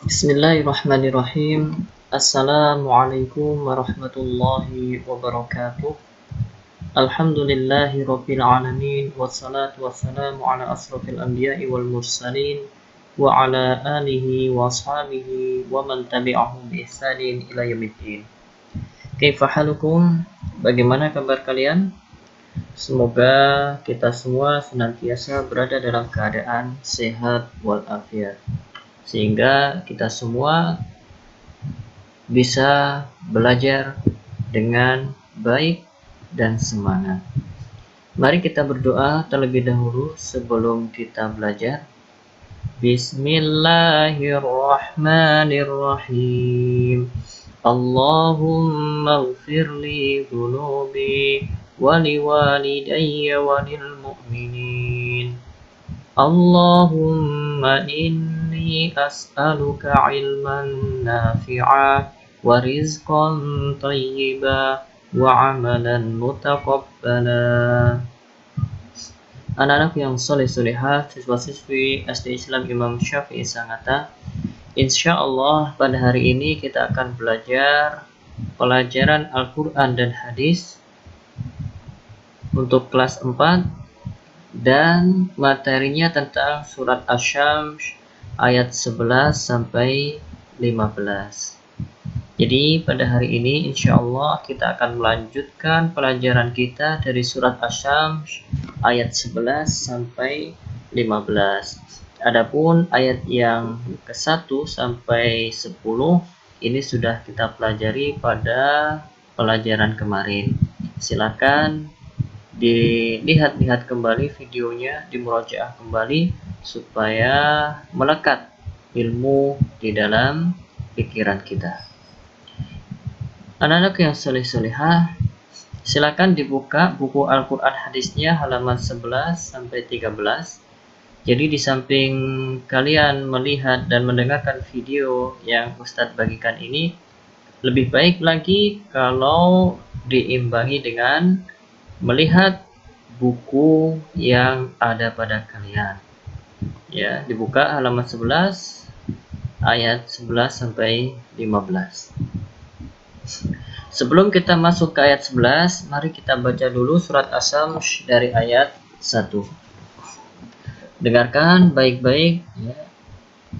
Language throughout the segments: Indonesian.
Bismillahirrahmanirrahim. Assalamualaikum warahmatullahi wabarakatuh. Alhamdulillahi rabbil alamin. Wassalatu wassalamu ala asrafil anbiya'i wal mursalin wa ala alihi wa ashabihi wa man tabi'ahum bi ihsanin ila yaumiddin. Kaifa halukum? Bagaimana kabar kalian? Semoga kita semua senantiasa berada dalam keadaan sehat walafiat, sehingga kita semua bisa belajar dengan baik dan semangat. Mari kita berdoa terlebih dahulu sebelum kita belajar. Bismillahirrahmanirrahim. Allahumma ighfirli dhunubi wa liwalidayya wa lil mu'minin. Allahumma inni as'aluka ilman nafi'a wa rizqan tayyiba wa amalan mutaqabbala. Anak-anak yang soleh-solehah, siswa-siswi SD Islam Imam Syafi'i Sangatta, insya Allah pada hari ini kita akan belajar pelajaran Al-Quran dan Hadis untuk kelas 4, dan materinya tentang surat Asy-Syams ayat 11 sampai 15. Jadi pada hari ini insya Allah kita akan melanjutkan pelajaran kita dari surat Asy-Syams ayat 11 sampai 15. Adapun ayat yang ke-1 sampai 10 ini sudah kita pelajari pada pelajaran kemarin. Silakan dilihat-lihat kembali videonya, dimurajaah kembali supaya melekat ilmu di dalam pikiran kita. Anak-anak yang soleh-solehah, silakan dibuka buku Al-Quran hadisnya halaman 11 sampai 13. Jadi di samping kalian melihat dan mendengarkan video yang Ustadz bagikan ini, lebih baik lagi kalau diimbangi dengan melihat buku yang ada pada kalian. Ya, dibuka halaman 11 ayat 11 sampai 15. Sebelum kita masuk ke ayat 11, mari kita baca dulu surat Asy-Syams dari ayat 1. Dengarkan baik-baik ya,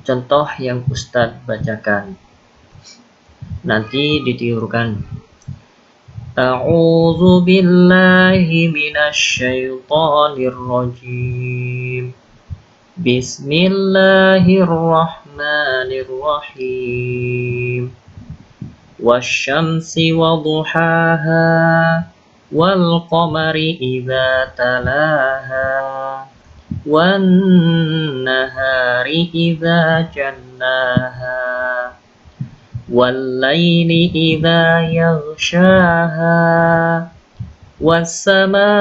contoh yang Ustadz bacakan. Nanti ditirukan. A'udzu billahi minasy syaithanir rajim. Bismillahirrahmanirrahim. Wasyamsi wadhuhaha wal qamari idza talaha wan nahari idza jallaha wal laili idza yaghshaha was samaa'i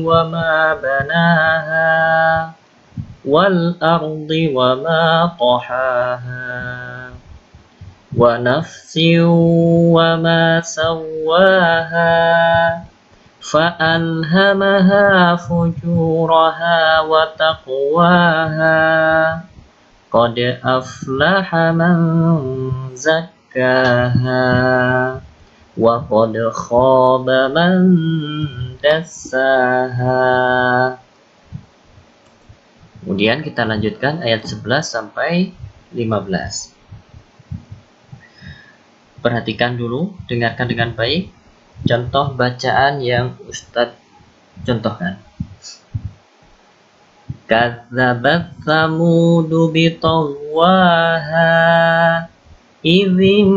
wama banaha wal ardi wama tahaha wa nafsin wama sawwaha fa'alhamaha fujuraha wa taqwaha qad aflaha man zakkaha wa qad khaba man dassaha. Kemudian kita lanjutkan ayat 11 sampai 15. Perhatikan dulu, dengarkan dengan baik contoh bacaan yang Ustadz contohkan. Kadzabat Tsamudu bitagwaha idzin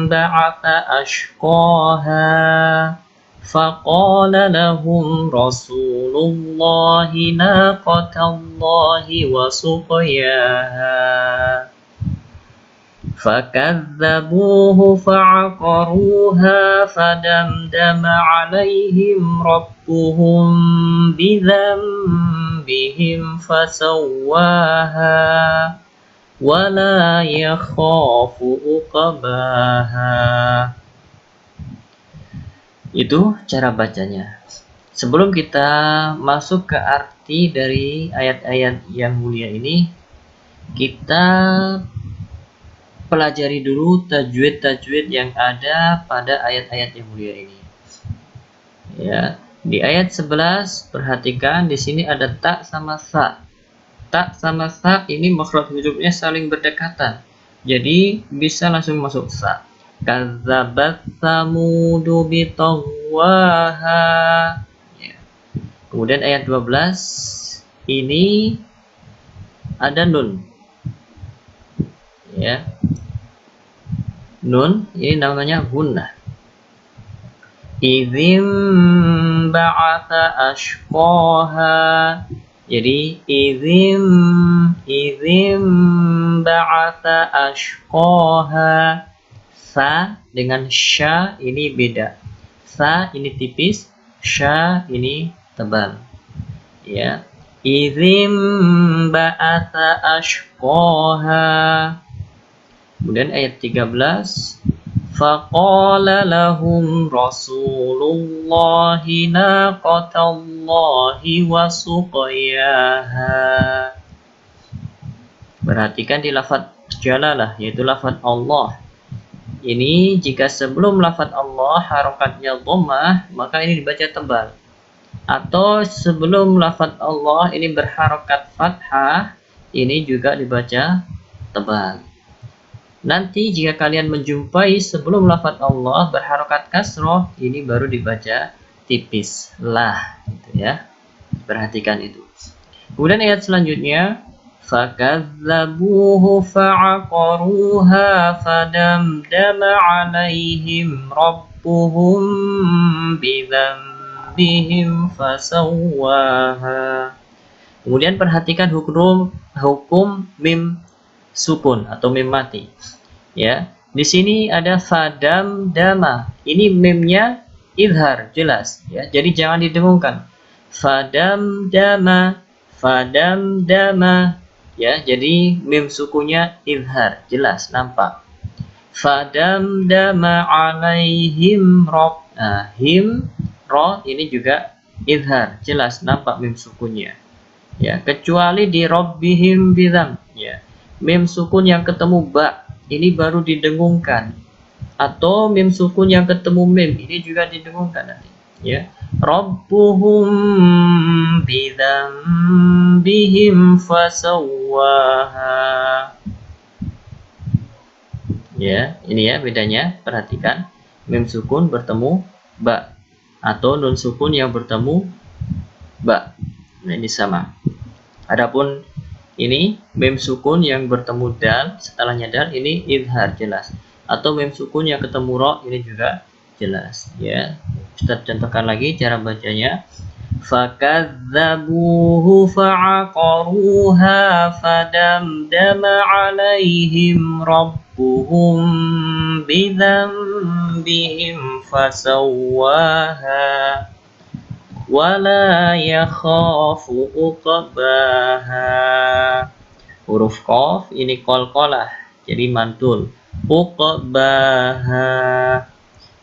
ba'atha ashqaha faqala lahum rasulullahi naqatallahi wa suqyaha فكذبوه فعقروها فدمدم عليهم ربهم بذنبهم فسواها ولا يخاف عقباها. Itu cara bacanya. Sebelum kita masuk ke arti dari ayat-ayat yang mulia ini, kita pelajari dulu tajwid-tajwid yang ada pada ayat-ayat yang mulia ini. Ya, di ayat 11 perhatikan di sini ada ta sama sa. Ta sama sa ini makhraj hurufnya saling berdekatan. Jadi bisa langsung masuk sa. Kadzabat samudu bitagwaha. Ya. Kemudian ayat 12 ini ada nun. Ya. Nun ini namanya gunnah. Idzim ba'atha ashqaha. Jadi idzim ba'atha ashqaha. Sa dengan sya ini beda. Sa ini tipis, sya ini tebal. Ya. Idzim ba'atha ashqaha. Kemudian ayat 13, faqala lahum rasulullahi naqatallahi wa suqyaha. Perhatikan di lafaz jalalah, yaitu lafaz Allah. Ini jika sebelum lafaz Allah harokatnya dhammah, maka ini dibaca tebal. Atau sebelum lafaz Allah ini berharokat fathah, ini juga dibaca tebal. Nanti jika kalian menjumpai sebelum lafaz Allah berharokat kasroh, ini baru dibaca tipis lah, gitu ya. Perhatikan itu. Kemudian ayat selanjutnya, fakadzabuhu fa'aqaruha fadamdama 'alaihim rabbuhum bidzambihim fasawwaha. Kemudian perhatikan hukum mim sukun atau mim mati. Ya, di sini ada fadam dama. Ini mimnya idhar jelas. Ya, jadi jangan didengungkan. Fadam dama, fadam dama. Ya, jadi mim sukunya idhar jelas nampak. Fadam dama alaihim rob. Nah, him ro ini juga idhar jelas nampak mim sukunya. Ya, kecuali di robbihim bidzam. Ya. Mim sukun yang ketemu ba ini baru didengungkan, atau mim sukun yang ketemu mim ini juga didengungkan nanti. Ya, rabbuhum bidzambihim fasawwaha. Ya, ini ya bedanya. Perhatikan, mim sukun bertemu ba atau nun sukun yang bertemu ba. Nah, ini sama. Adapun ini mim sukun yang bertemu dal, setelahnya dal ini idhar jelas. Atau mim sukun yang ketemu ro ini juga jelas. Ya, kita contohkan lagi cara bacanya. Fakadzabuhu fa'aqaruha fadamdama 'alaihim rabbuhum bidzambihim fasawwaha. Wala yakhafu uqbaha. Huruf qaf ini qalqalah, jadi mantul. Uqbaha.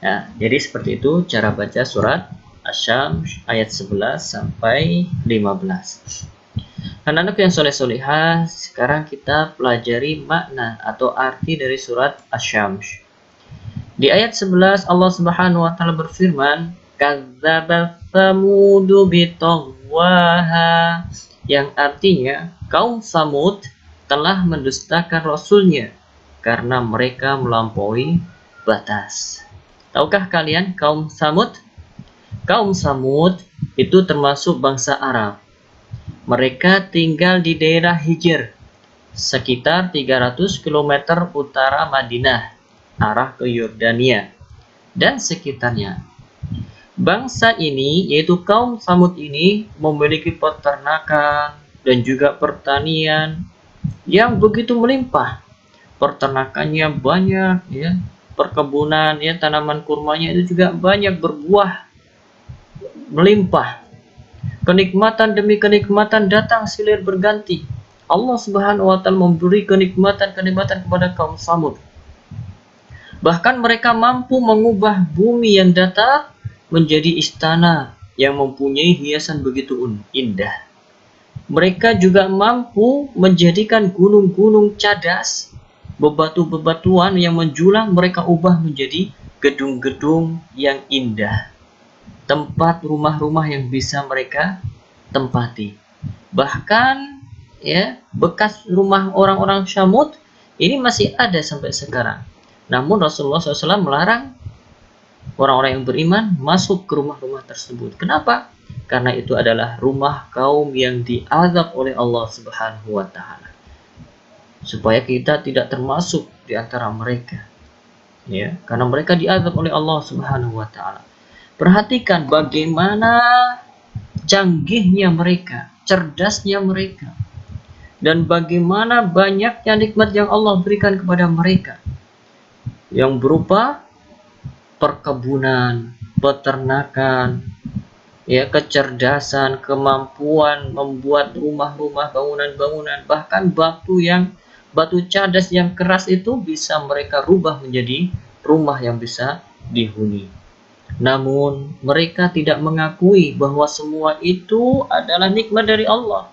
Nah, jadi seperti itu cara baca surat Asy-Syams ayat 11 sampai 15. Anak-anak yang soleh-solehah, sekarang kita pelajari makna atau arti dari surat Asy-Syams. Di ayat 11 Allah Subhanahu wa taala berfirman, kadzabat samudu bitagwaha, yang artinya kaum Samud telah mendustakan rasulnya karena mereka melampaui batas. Tahukah kalian kaum Samud? Kaum Samud itu termasuk bangsa Arab. Mereka tinggal di daerah Hijr, sekitar 300 km utara Madinah, arah ke Yordania dan sekitarnya. Bangsa ini, yaitu kaum Samud ini, memiliki peternakan dan juga pertanian yang begitu melimpah. Peternakannya banyak, ya, perkebunan, ya, tanaman kurmanya itu juga banyak, berbuah melimpah. Kenikmatan demi kenikmatan datang silih berganti. Allah Subhanahu wa taala memberi kenikmatan-kenikmatan kepada kaum Samud. Bahkan mereka mampu mengubah bumi yang datar menjadi istana yang mempunyai hiasan begitu indah. Mereka juga mampu menjadikan gunung-gunung cadas, bebatu-bebatuan yang menjulang mereka ubah menjadi gedung-gedung yang indah, tempat rumah-rumah yang bisa mereka tempati. Bahkan ya, bekas rumah orang-orang Syamud ini masih ada sampai sekarang. Namun Rasulullah SAW melarang orang-orang yang beriman masuk ke rumah-rumah tersebut. Kenapa? Karena itu adalah rumah kaum yang diazab oleh Allah Subhanahu wa taala. Supaya kita tidak termasuk di antara mereka. Ya, karena mereka diazab oleh Allah Subhanahu wa taala. Perhatikan bagaimana canggihnya mereka, cerdasnya mereka, dan bagaimana banyaknya nikmat yang Allah berikan kepada mereka, yang berupa perkebunan, peternakan, ya, kecerdasan, kemampuan membuat rumah-rumah, bangunan-bangunan, bahkan batu cadas yang keras itu bisa mereka rubah menjadi rumah yang bisa dihuni. Namun mereka tidak mengakui bahwa semua itu adalah nikmat dari Allah.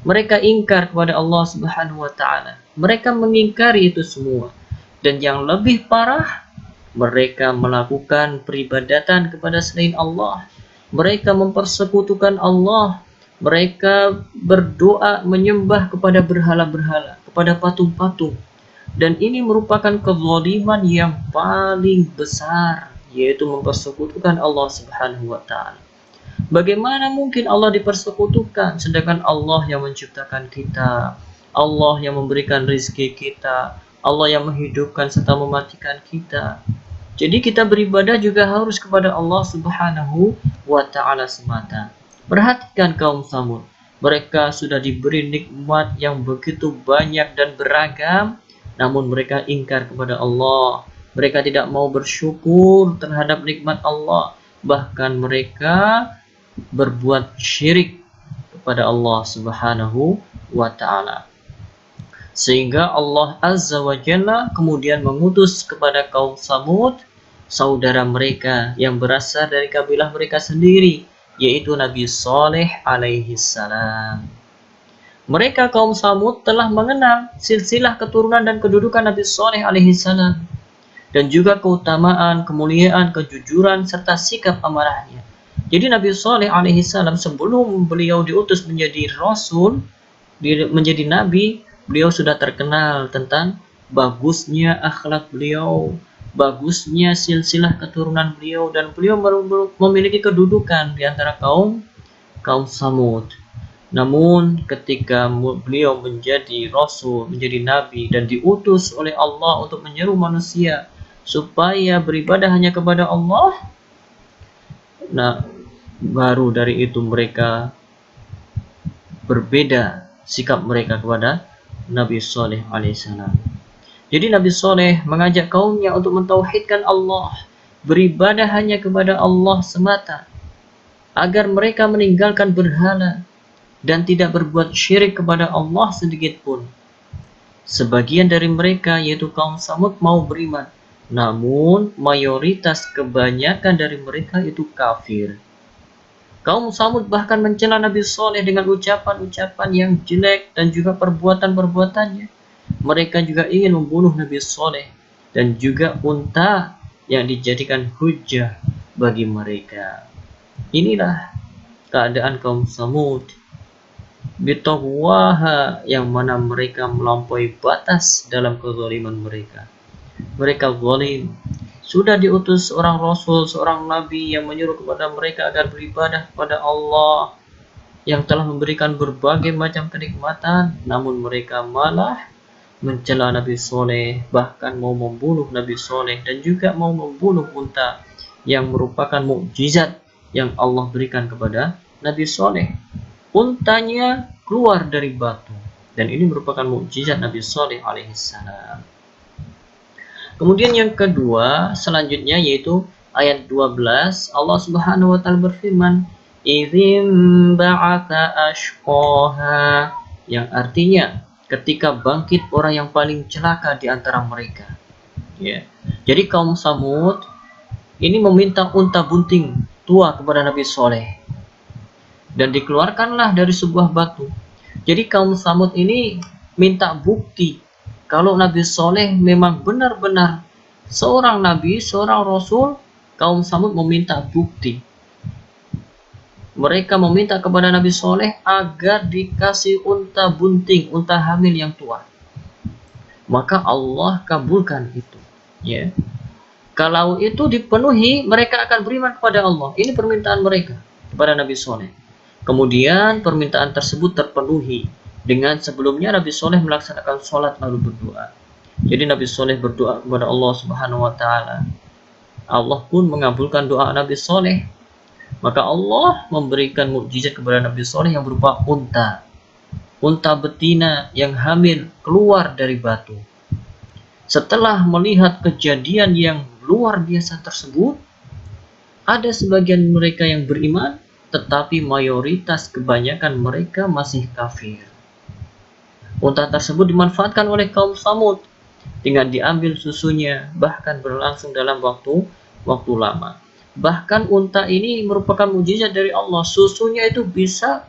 Mereka ingkar kepada Allah Subhanahu wa taala. Mereka mengingkari itu semua. Dan yang lebih parah, mereka melakukan peribadatan kepada selain Allah. Mereka mempersekutukan Allah. Mereka berdoa menyembah kepada berhala-berhala, kepada patung-patung. Dan ini merupakan kezaliman yang paling besar, yaitu mempersekutukan Allah Subhanahu wa taala. Bagaimana mungkin Allah dipersekutukan sedangkan Allah yang menciptakan kita, Allah yang memberikan rezeki kita, Allah yang menghidupkan serta mematikan kita. Jadi kita beribadah juga harus kepada Allah Subhanahu wa taala semata. Perhatikan kaum Samud. Mereka sudah diberi nikmat yang begitu banyak dan beragam, namun mereka ingkar kepada Allah. Mereka tidak mau bersyukur terhadap nikmat Allah. Bahkan mereka berbuat syirik kepada Allah Subhanahu wa taala. Sehingga Allah Azza wa Jalla kemudian mengutus kepada kaum Samud saudara mereka yang berasal dari kabilah mereka sendiri, yaitu Nabi Saleh alaihi salam. Mereka kaum Samud telah mengenal silsilah keturunan dan kedudukan Nabi Saleh alaihi salam, dan juga keutamaan, kemuliaan, kejujuran serta sikap amarahnya. Jadi Nabi Saleh alaihi salam sebelum beliau diutus menjadi rasul, menjadi nabi, beliau sudah terkenal tentang bagusnya akhlak beliau, bagusnya silsilah keturunan beliau, dan beliau memiliki kedudukan di antara kaum Samud. Namun ketika beliau menjadi rasul, menjadi nabi, dan diutus oleh Allah untuk menyeru manusia supaya beribadah hanya kepada Allah, nah baru dari itu mereka berbeda sikap mereka kepada Nabi Saleh alaihissalam. Jadi Nabi Saleh mengajak kaumnya untuk mentauhidkan Allah, beribadah hanya kepada Allah semata, agar mereka meninggalkan berhala dan tidak berbuat syirik kepada Allah sedikit pun. Sebagian dari mereka, yaitu kaum Samud, mau beriman, namun mayoritas kebanyakan dari mereka itu kafir. Kaum Samud bahkan mencela Nabi Saleh dengan ucapan-ucapan yang jelek dan juga perbuatan-perbuatannya. Mereka juga ingin membunuh Nabi Saleh dan juga unta yang dijadikan hujjah bagi mereka. Inilah keadaan kaum Samud. Bitaqwaha, yang mana mereka melampaui batas dalam kezaliman mereka. Mereka zalim. Sudah diutus seorang rasul, seorang nabi yang menyuruh kepada mereka agar beribadah kepada Allah yang telah memberikan berbagai macam kenikmatan, namun mereka malah mencela Nabi Saleh, bahkan mau membunuh Nabi Saleh dan juga mau membunuh unta yang merupakan mukjizat yang Allah berikan kepada Nabi Saleh. Untanya keluar dari batu, dan ini merupakan mukjizat Nabi Saleh alaihissalam. Kemudian yang kedua selanjutnya yaitu ayat 12, Allah Subhanahu wa taala berfirman, "Idzim ba'atha ashqaha", yang artinya ketika bangkit orang yang paling celaka di antara mereka. Ya. Jadi kaum Samud ini meminta unta bunting tua kepada Nabi Saleh. dan dikeluarkanlah dari sebuah batu. Jadi kaum Samud ini minta bukti kalau Nabi Soleh memang benar-benar seorang nabi, seorang rasul. Kaum Samud meminta bukti. Mereka meminta kepada Nabi Soleh agar dikasih unta bunting, unta hamil yang tua. Maka Allah kabulkan itu. Ya. Kalau itu dipenuhi, mereka akan beriman kepada Allah. Ini permintaan mereka kepada Nabi Soleh. Kemudian permintaan tersebut terpenuhi dengan sebelumnya Nabi Soleh melaksanakan sholat lalu berdoa. Jadi Nabi Soleh berdoa kepada Allah Subhanahu Wa Taala. Allah pun mengabulkan doa Nabi Soleh. Maka Allah memberikan mukjizat kepada Nabi Soleh yang berupa unta. Unta betina yang hamil keluar dari batu. Setelah melihat kejadian yang luar biasa tersebut, ada sebagian mereka yang beriman, tetapi mayoritas kebanyakan mereka masih kafir. Unta tersebut dimanfaatkan oleh kaum Samud dengan diambil susunya, bahkan berlangsung dalam waktu lama. Bahkan unta ini merupakan mukjizat dari Allah. Susunya itu bisa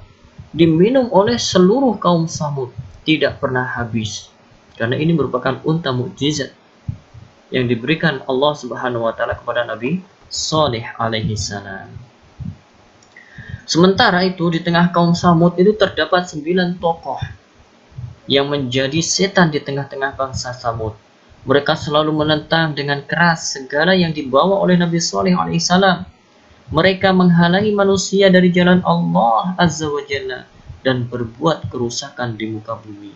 diminum oleh seluruh kaum Samud, tidak pernah habis. Karena ini merupakan unta mukjizat yang diberikan Allah Subhanahu Wa Taala kepada Nabi Saleh alaihi salam. Sementara itu di tengah kaum Samud itu terdapat 9 tokoh yang menjadi setan di tengah-tengah bangsa Samud. Mereka selalu menentang dengan keras segala yang dibawa oleh Nabi Saleh alaihi salam. Mereka menghalangi manusia dari jalan Allah Azza wa Jalla dan berbuat kerusakan di muka bumi.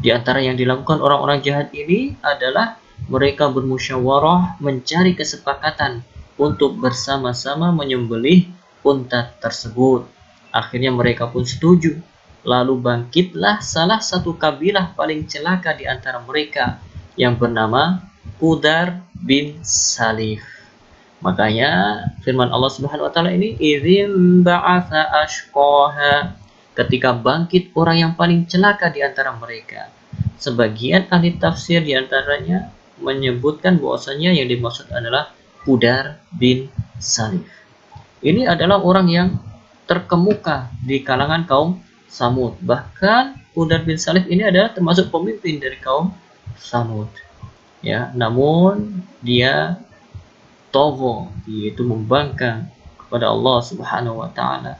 Di antara yang dilakukan orang-orang jahat ini adalah mereka bermusyawarah mencari kesepakatan untuk bersama-sama menyembelih unta tersebut. Akhirnya mereka pun setuju. Lalu bangkitlah salah satu kabilah paling celaka di antara mereka yang bernama Qudar bin Salif. Makanya firman Allah Subhanahu Wa Taala ini, idzim ba'atha ashqaha, ketika bangkit orang yang paling celaka di antara mereka. Sebagian ahli tafsir di antaranya menyebutkan bahwasanya yang dimaksud adalah Qudar bin Salif. Ini adalah orang yang terkemuka di kalangan kaum Samud. Bahkan Qudar bin Salif ini adalah termasuk pemimpin dari kaum Samud. Ya, namun dia togo, yaitu membangkang kepada Allah Subhanahu Wa Taala,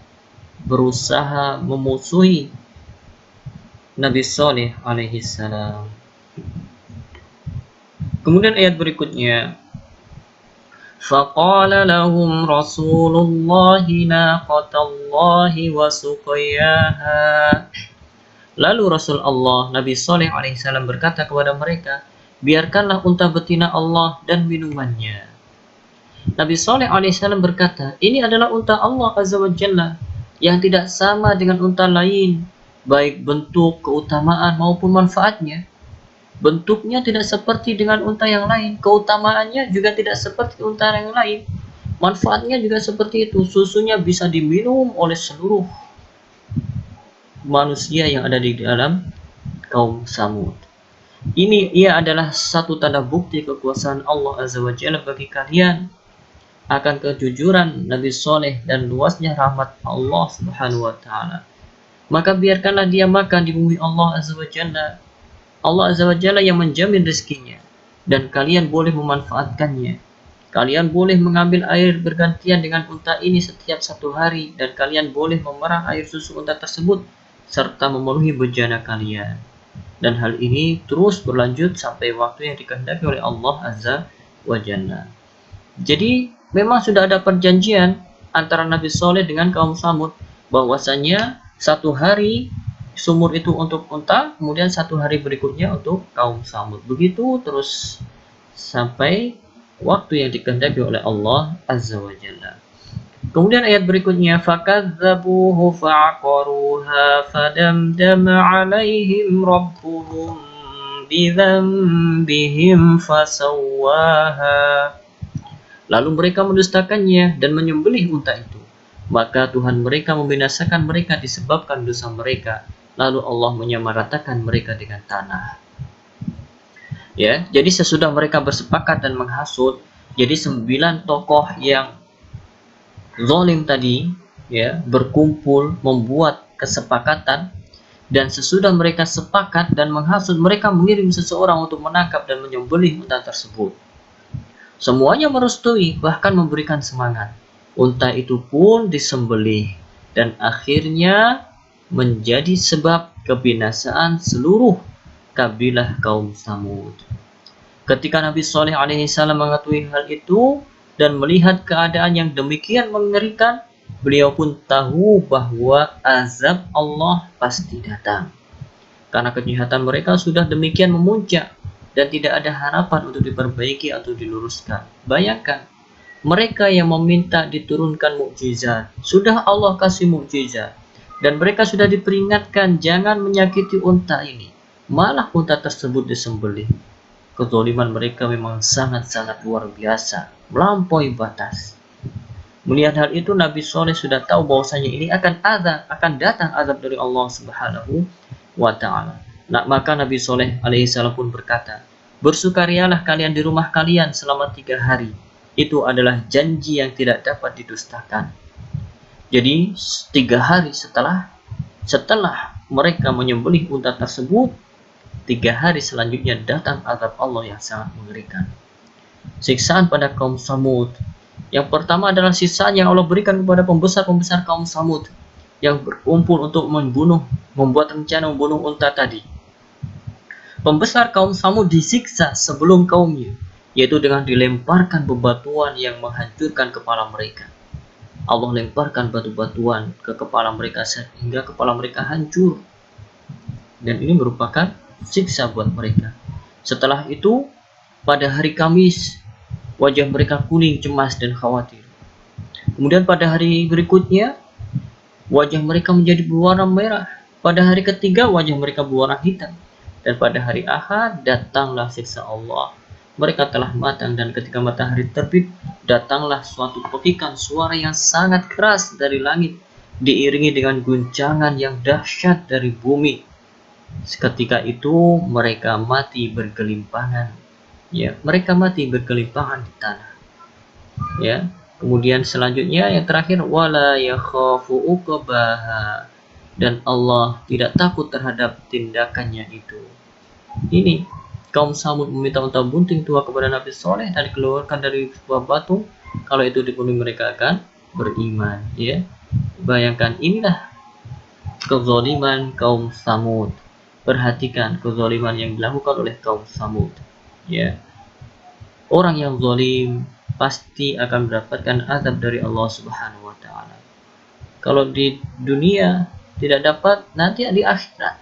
berusaha memusuhi Nabi Saleh alaihi salam. Kemudian ayat berikutnya, faqala lahum Rasulullahi naqatallahi wa suqiyaha. Lalu Rasul Allah Nabi Saleh alaihi salam berkata kepada mereka, biarkanlah unta betina Allah dan minumannya. Nabi Saleh alaihissalam berkata, ini adalah unta Allah Azza wa Jalla yang tidak sama dengan unta lain, baik bentuk, keutamaan maupun manfaatnya. Bentuknya tidak seperti dengan unta yang lain, keutamaannya juga tidak seperti unta yang lain, manfaatnya juga seperti itu. Susunya bisa diminum oleh seluruh manusia yang ada di dalam kaum Samud. Ia adalah satu tanda bukti kekuasaan Allah Azza wa Jalla bagi kalian, akan kejujuran Nabi Saleh dan luasnya rahmat Allah Subhanahu Wa Taala. Maka biarkanlah dia makan di bumi Allah Azza wa Jalla. Allah Azza wa Jalla yang menjamin rezekinya, dan kalian boleh memanfaatkannya. Kalian boleh mengambil air bergantian dengan unta ini setiap 1 hari, dan kalian boleh memerah air susu unta tersebut serta memenuhi bejana kalian. Dan hal ini terus berlanjut sampai waktu yang dikehendaki oleh Allah Azza wa Jalla. Jadi memang sudah ada perjanjian antara Nabi Saleh dengan kaum Samud, bahwasanya 1 hari sumur itu untuk unta, kemudian 1 hari berikutnya untuk kaum Samud. Begitu terus sampai waktu yang dikehendaki oleh Allah Azza wa Jalla. Kemudian ayat berikutnya, fakadzabuhu fa'aqaruha fadamdama 'alaihim rabbuhum bidzambihim fasawwaha. Lalu mereka mendustakannya dan menyembelih unta itu. Maka Tuhan mereka membinasakan mereka disebabkan dosa mereka. Lalu Allah menyamaratakan mereka dengan tanah. Ya, jadi sesudah mereka bersepakat dan menghasut, jadi 9 tokoh yang zalim tadi, ya, berkumpul membuat kesepakatan, dan sesudah mereka sepakat dan menghasut, mereka mengirim seseorang untuk menangkap dan menyembelih unta tersebut. Semuanya merestui, bahkan memberikan semangat. Unta itu pun disembelih, dan akhirnya menjadi sebab kebinasaan seluruh kabilah kaum Samud. Ketika Nabi Shalih alaihi salam mengetahui hal itu dan melihat keadaan yang demikian mengerikan, beliau pun tahu bahwa azab Allah pasti datang. Karena kejahatan mereka sudah demikian memuncak dan tidak ada harapan untuk diperbaiki atau diluruskan. Bayangkan, mereka yang meminta diturunkan mukjizat, sudah Allah kasih mukjizat, dan mereka sudah diperingatkan jangan menyakiti unta ini, malah unta tersebut disembelih. Kezaliman mereka memang sangat-sangat luar biasa, melampaui batas. Melihat hal itu, Nabi Shalih sudah tahu bahwasanya ini akan datang azab dari Allah Subhanahu wa ta'ala. Nah, maka Nabi Shalih alaihi salam pun berkata, bersukarialah kalian di rumah kalian selama 3 hari. Itu adalah janji yang tidak dapat didustakan. Jadi 3 hari setelah mereka menyembelih unta tersebut, 3 hari selanjutnya datang azab Allah yang sangat mengerikan. Siksaan pada kaum Samud. Yang pertama adalah siksaan yang Allah berikan kepada pembesar-pembesar kaum Samud yang berkumpul untuk membuat rencana membunuh unta tadi. Pembesar kaum Samud disiksa sebelum kaumnya, yaitu dengan dilemparkan bebatuan yang menghancurkan kepala mereka. Allah lemparkan batu-batuan ke kepala mereka sehingga kepala mereka hancur. Dan ini merupakan siksa buat mereka. Setelah itu, pada hari Kamis, wajah mereka kuning, cemas, dan khawatir. Kemudian pada hari berikutnya, wajah mereka menjadi berwarna merah. Pada hari ketiga, wajah mereka berwarna hitam. Dan pada hari Ahad, datanglah siksa Allah. Mereka telah matang, dan ketika matahari terbit, datanglah suatu petikan suara yang sangat keras dari langit, diiringi dengan guncangan yang dahsyat dari bumi. Seketika itu, mereka mati bergelimpangan. Ya, mereka mati bergelimpangan di tanah. Ya. Kemudian selanjutnya yang terakhir, wala yakhafu uqbaha, dan Allah tidak takut terhadap tindakannya itu. Ini kaum Samud meminta unta bunting tua kepada Nabi Shalih dan dikeluarkan dari sebuah batu. Kalau itu dipenuhi mereka akan beriman. Ya, bayangkan, inilah kezaliman kaum Samud. Perhatikan kezaliman yang dilakukan oleh kaum Samud. Ya, orang yang zalim pasti akan mendapatkan azab dari Allah Subhanahu wa ta'ala. Kalau di dunia tidak dapat, nanti di akhirat.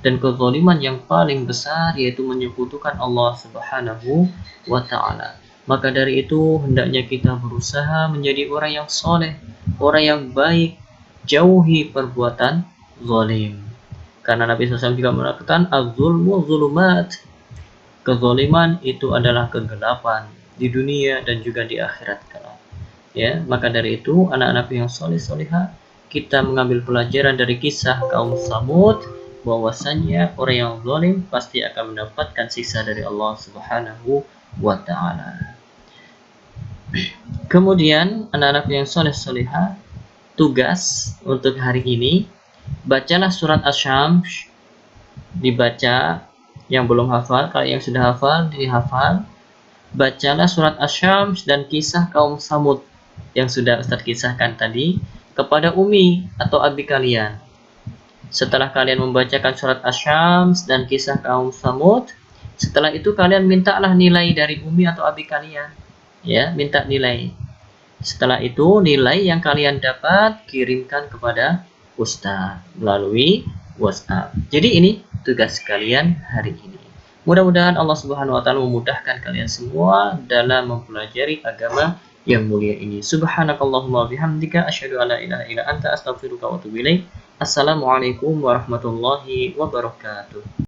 Dan kezaliman yang paling besar yaitu menyekutukan Allah Subhanahu wa ta'ala. Maka dari itu hendaknya kita berusaha menjadi orang yang soleh, orang yang baik, jauhi perbuatan zalim. Karena Nabi SAW juga mengatakan az-zulmu zulumat. Kezaliman itu adalah kegelapan di dunia dan juga di akhirat kelak. Ya, maka dari itu anak-anak yang soleh-solehah, kita mengambil pelajaran dari kisah kaum Samud bahwasanya orang yang zalim pasti akan mendapatkan siksa dari Allah Subhanahu wa ta'ala. Kemudian anak-anak yang soleh-solehah, tugas untuk hari ini, bacalah surat Asy-Syams, dibaca yang belum hafal. Kalau yang sudah hafal, dihafal. Bacalah surat Asy-Syams dan kisah kaum Samud yang sudah Ustaz kisahkan tadi kepada umi atau abi kalian. Setelah kalian membacakan surat Asy-Syams dan kisah kaum Samud, setelah itu kalian mintalah nilai dari umi atau abi kalian. Ya, minta nilai. Setelah itu nilai yang kalian dapat kirimkan kepada Ustaz melalui WhatsApp. Jadi ini tugas kalian hari ini. Mudah-mudahan Allah Subhanahu wa ta'ala memudahkan kalian semua dalam mempelajari agama yang mulia ini. Subhanakallahumma bihamdika asyhadu an la ilaha illa anta astaghfiruka wa atubu ilaik. Assalamualaikum warahmatullahi wabarakatuh.